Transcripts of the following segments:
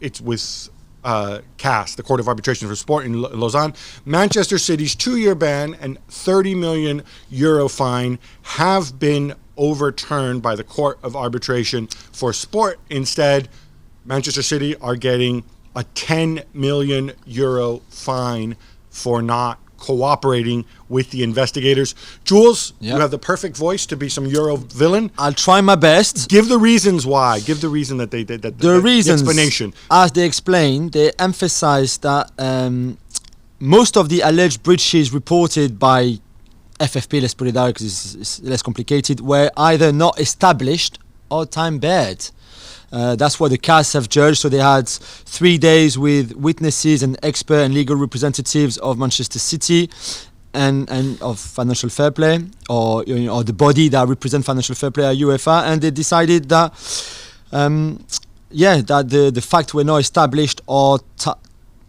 it's with CAS, the Court of Arbitration for Sport in Lausanne. Manchester City's 2-year ban and 30 million euro fine have been overturned by the Court of Arbitration for Sport. Instead, Manchester City are getting a 10 million euro fine for not cooperating with the investigators. Jules, you have the perfect voice to be some Euro villain. I'll try my best. Give the reasons why. Give the reason that they did that. The reasons, explanation. As they explained, they emphasized that most of the alleged breaches reported by FFP, let's put it out because it's less complicated, were either not established or time-barred. That's what the CAS have judged. So they had 3 days with witnesses and expert and legal representatives of Manchester City and of financial fair play, or the body that represent financial fair play at UEFA, and they decided that that the facts were not established or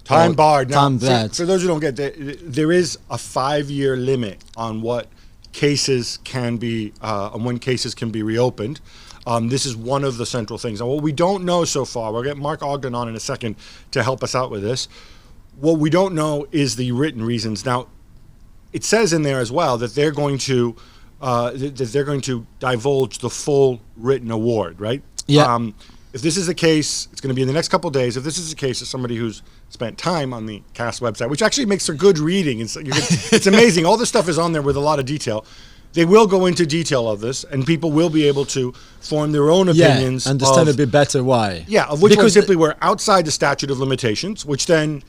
time barred. Now, barred. For those who don't get it, there is a 5-year limit on what cases can be on when cases can be reopened. This is one of the central things. And what we don't know so far, we'll get Mark Ogden on in a second to help us out with this. What we don't know is the written reasons. Now, it says in there as well that they're going to divulge the full written award, right? Yeah. If this is the case, it's going to be in the next couple of days. If this is the case of somebody who's spent time on the CAS website, which actually makes for good reading, it's amazing. All this stuff is on there with a lot of detail. They will go into detail of this, and people will be able to form their own opinions. Understand a bit better why. Yeah, of which one simply were outside the statute of limitations, which then,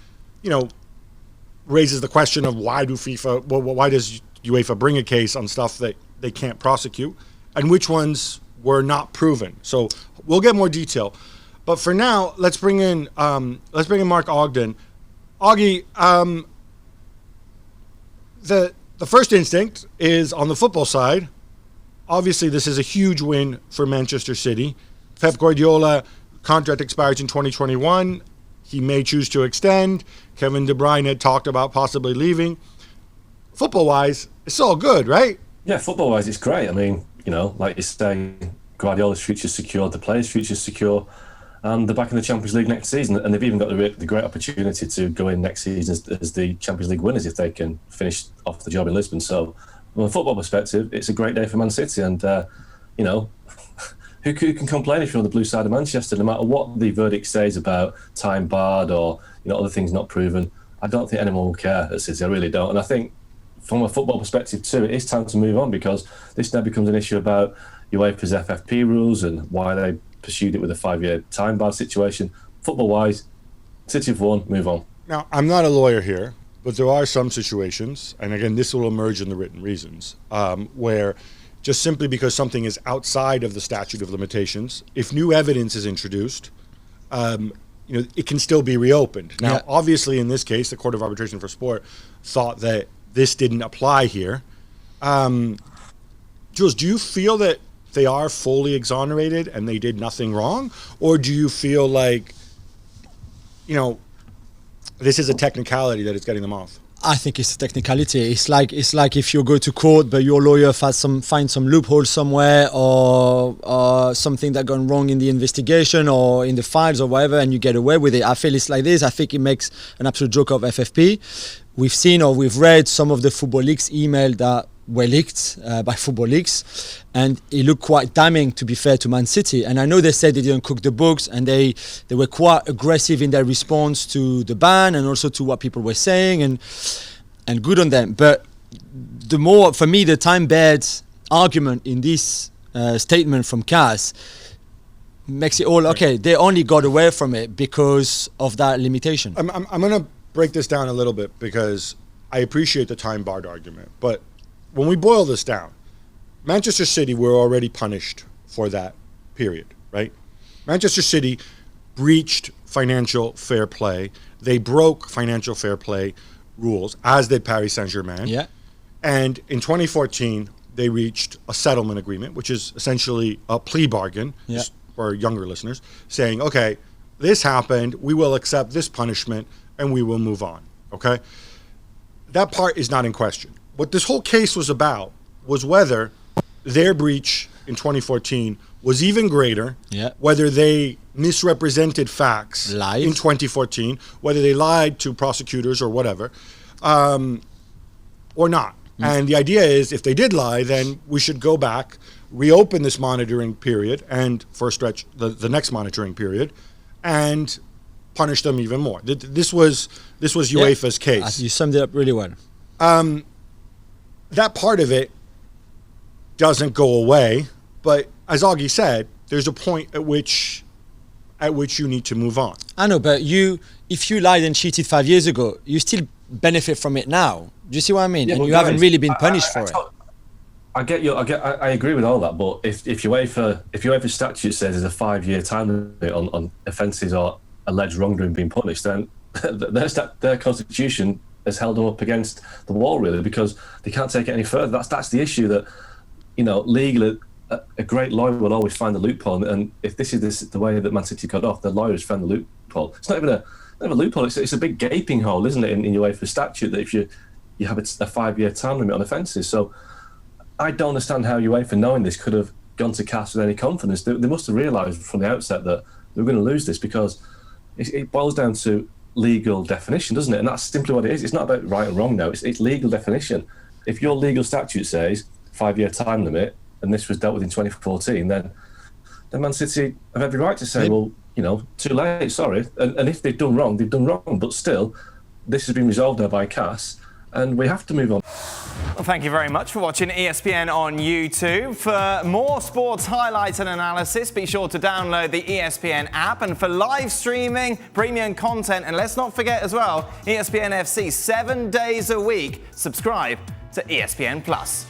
raises the question of why does UEFA bring a case on stuff that they can't prosecute, and which ones were not proven. So we'll get more detail. But for now, let's bring in Mark Ogden. Augie, the first instinct is on the football side. Obviously, this is a huge win for Manchester City. Pep Guardiola contract expires in 2021. He may choose to extend. Kevin De Bruyne had talked about possibly leaving. Football-wise, it's all good, right? Yeah, football-wise, it's great. I mean, like you say, Guardiola's future's secure, the players' future's secure, and they're back in the Champions League next season. And they've even got the great opportunity to go in next season as the Champions League winners if they can finish off the job in Lisbon. So, from a football perspective, it's a great day for Man City. And, who can complain if you're on the blue side of Manchester, no matter what the verdict says about time barred or, other things not proven? I don't think anyone will care at City. I really don't. And I think from a football perspective too, it is time to move on, because this now becomes an issue about UEFA's FFP rules and why they pursued it with a 5-year time bar situation. Football-wise, City have won, move on. Now, I'm not a lawyer here, but there are some situations, and again, this will emerge in the written reasons, where just simply because something is outside of the statute of limitations, if new evidence is introduced, it can still be reopened. Now, obviously, in this case, the Court of Arbitration for Sport thought that this didn't apply here. Jules, do you feel that they are fully exonerated and they did nothing wrong? Or do you feel like, this is a technicality that is getting them off? I think it's a technicality. It's like if you go to court, but your lawyer find some loophole somewhere or something that gone wrong in the investigation or in the files or whatever, and you get away with it. I feel it's like this. I think it makes an absolute joke of FFP. We've seen or we've read some of the Football Leaks email that were leaked by Football Leaks, and it looked quite damning, to be fair, to Man City. And I know they said they didn't cook the books, and they were quite aggressive in their response to the ban and also to what people were saying, and good on them. But the more, for me, the time-barred argument in this statement from CAS makes it all okay. They only got away from it because of that limitation. I'm going to break this down a little bit, because I appreciate the time-barred argument, but when we boil this down, Manchester City were already punished for that period, right? Manchester City breached financial fair play. They broke financial fair play rules, as did Paris Saint-Germain. Yeah. And in 2014, they reached a settlement agreement, which is essentially a plea bargain, just for younger listeners, saying, okay, this happened, we will accept this punishment, and we will move on, okay? That part is not in question. What this whole case was about was whether their breach in 2014 was even greater, Yeah. whether they misrepresented facts Lied. in 2014, whether they lied to prosecutors or whatever, or not. And the idea is, if they did lie, then we should go back, reopen this monitoring period, and for a stretch, the next monitoring period, and punish them even more. This was UEFA's case. You summed it up really well. That part of it doesn't go away, but as Augie said, there's a point at which you need to move on. I know, but if you lied and cheated 5 years ago, you still benefit from it now. Do you see what I mean? Yeah, and but you guys, haven't really been punished for it. I get you. I agree with all that. But if UEFA statute says there's a 5-year time limit on offences or alleged wrongdoing being punished, then their constitution has held them up against the wall, really, because they can't take it any further. That's the issue. That, you know, legally, a great lawyer will always find the loophole. And if this is the way that Man City got off, the lawyers found the loophole. It's not even a loophole. It's a big gaping hole, isn't it, in UEFA statute, that if you have a 5-year time limit on offences. So I don't understand how UEFA, knowing this, could have gone to CAS with any confidence. They must have realised from the outset that they were going to lose this, because it boils down to legal definition, doesn't it? And that's simply what it is. It's not about right and wrong now. It's legal definition. If your legal statute says 5-year time limit, and this was dealt with in 2014, then Man City have every right to say, well, you know, too late, sorry. And if they've done wrong, they've done wrong. But still, this has been resolved now by CAS, and we have to move on. Well, thank you very much for watching ESPN on YouTube. For more sports highlights and analysis, be sure to download the ESPN app. And for live streaming, premium content, and let's not forget as well, ESPN FC 7 days a week. Subscribe to ESPN Plus.